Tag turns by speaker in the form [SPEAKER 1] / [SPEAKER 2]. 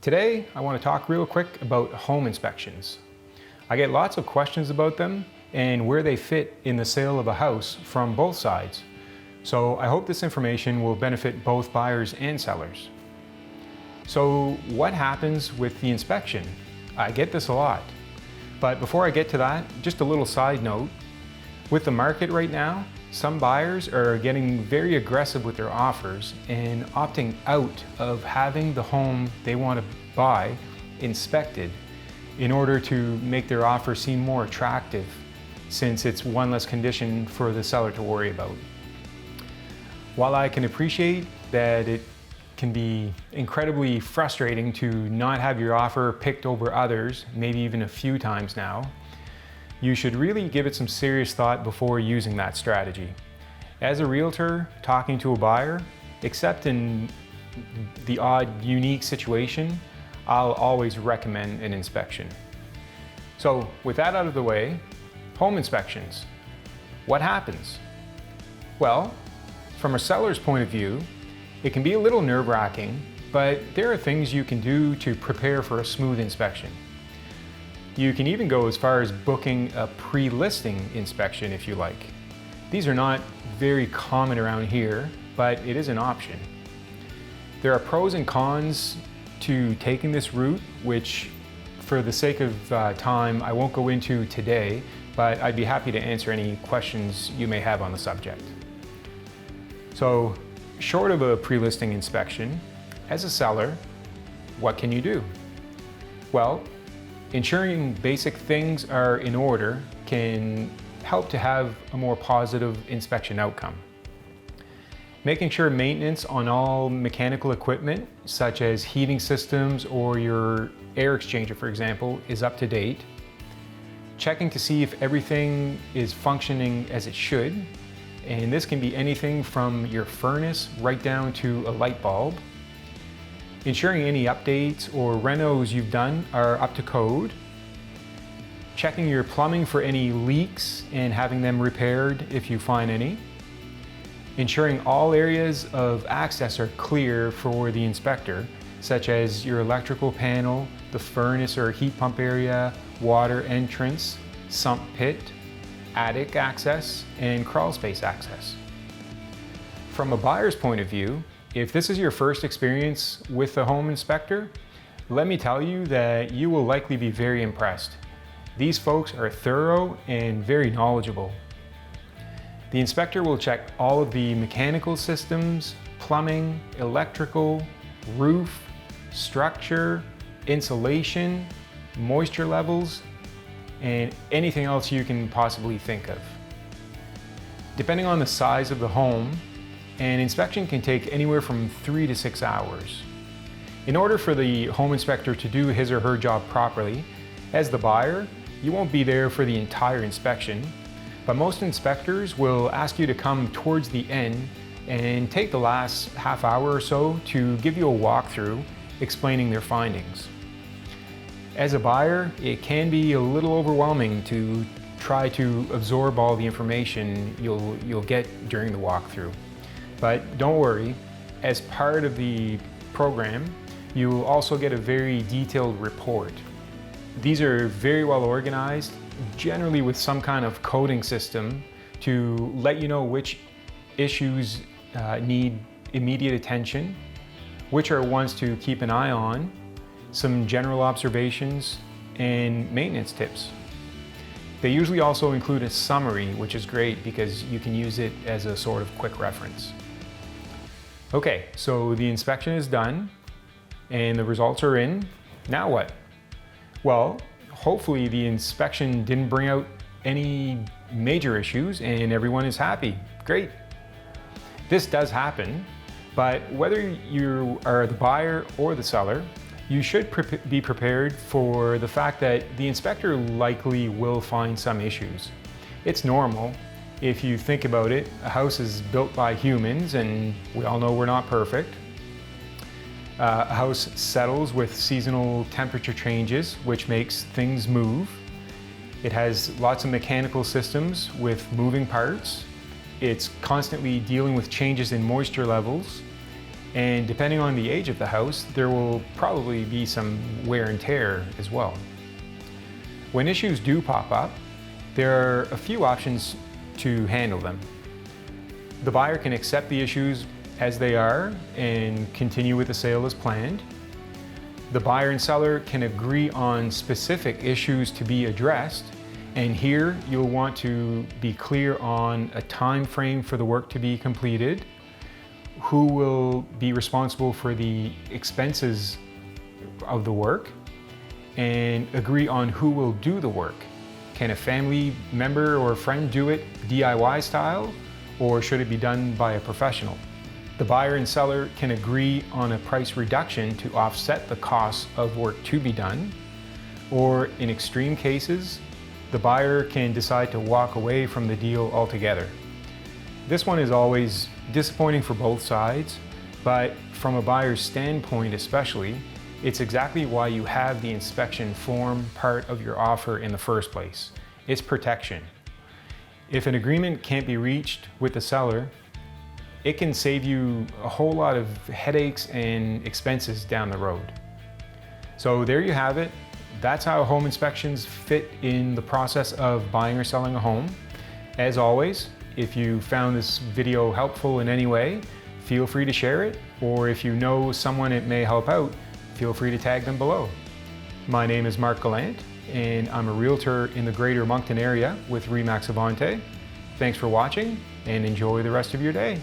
[SPEAKER 1] Today, I want to talk real quick about home inspections. I get lots of questions about them and where they fit in the sale of a house from both sides. So I hope this information will benefit both buyers and sellers. So what happens with the inspection? I get this a lot. But before I get to that, just a little side note. With the market right now, some buyers are getting very aggressive with their offers and opting out of having the home they want to buy inspected in order to make their offer seem more attractive, since it's one less condition for the seller to worry about. While I can appreciate that it can be incredibly frustrating to not have your offer picked over others, maybe even a few times now, you should really give it some serious thought before using that strategy. As a realtor talking to a buyer, except in the odd unique situation, I'll always recommend an inspection. So with that out of the way, home inspections. What happens? Well, from a seller's point of view, it can be a little nerve-wracking, but there are things you can do to prepare for a smooth inspection. You can even go as far as booking a pre-listing inspection if you like. These are not very common around here, but it is an option. There are pros and cons to taking this route, which for the sake of time, I won't go into today, but I'd be happy to answer any questions you may have on the subject. So, short of a pre-listing inspection, as a seller, what can you do? Well, ensuring basic things are in order can help to have a more positive inspection outcome. Making sure maintenance on all mechanical equipment, such as heating systems or your air exchanger, for example, is up to date. Checking to see if everything is functioning as it should, and this can be anything from your furnace right down to a light bulb. Ensuring any updates or renos you've done are up to code. Checking your plumbing for any leaks and having them repaired if you find any. Ensuring all areas of access are clear for the inspector, such as your electrical panel, the furnace or heat pump area, water entrance, sump pit, attic access, and crawl space access. From a buyer's point of view, if this is your first experience with a home inspector, let me tell you that you will likely be very impressed. These folks are thorough and very knowledgeable. The inspector will check all of the mechanical systems, plumbing, electrical, roof, structure, insulation, moisture levels, and anything else you can possibly think of. Depending on the size of the home, an inspection can take anywhere from 3 to 6 hours. In order for the home inspector to do his or her job properly, as the buyer, you won't be there for the entire inspection, but most inspectors will ask you to come towards the end and take the last half hour or so to give you a walkthrough explaining their findings. As a buyer, it can be a little overwhelming to try to absorb all the information you'll get during the walkthrough. But don't worry, as part of the program, you will also get a very detailed report. These are very well organized, generally with some kind of coding system to let you know which issues need immediate attention, which are ones to keep an eye on, some general observations, and maintenance tips. They usually also include a summary, which is great because you can use it as a sort of quick reference. Okay, so the inspection is done and the results are in. Now what? Well, hopefully the inspection didn't bring out any major issues and everyone is happy. Great. This does happen, but whether you are the buyer or the seller, you should be prepared for the fact that the inspector likely will find some issues. It's normal. If you think about it, a house is built by humans and we all know we're not perfect. A house settles with seasonal temperature changes, which makes things move. It has lots of mechanical systems with moving parts. It's constantly dealing with changes in moisture levels. And depending on the age of the house, there will probably be some wear and tear as well. When issues do pop up, there are a few options to handle them. The buyer can accept the issues as they are and continue with the sale as planned. The buyer and seller can agree on specific issues to be addressed, and here you'll want to be clear on a time frame for the work to be completed, who will be responsible for the expenses of the work, and agree on who will do the work. Can a family member or friend do it DIY style, or should it be done by a professional? The buyer and seller can agree on a price reduction to offset the costs of work to be done, or in extreme cases, the buyer can decide to walk away from the deal altogether. This one is always disappointing for both sides, but from a buyer's standpoint especially, it's exactly why you have the inspection form part of your offer in the first place. It's protection. If an agreement can't be reached with the seller, it can save you a whole lot of headaches and expenses down the road. So there you have it. That's how home inspections fit in the process of buying or selling a home. As always, if you found this video helpful in any way, feel free to share it, or if you know someone it may help out, feel free to tag them below. My name is Marc Gallant, and I'm a realtor in the Greater Moncton area with RE/MAX Avante. Thanks for watching, and enjoy the rest of your day.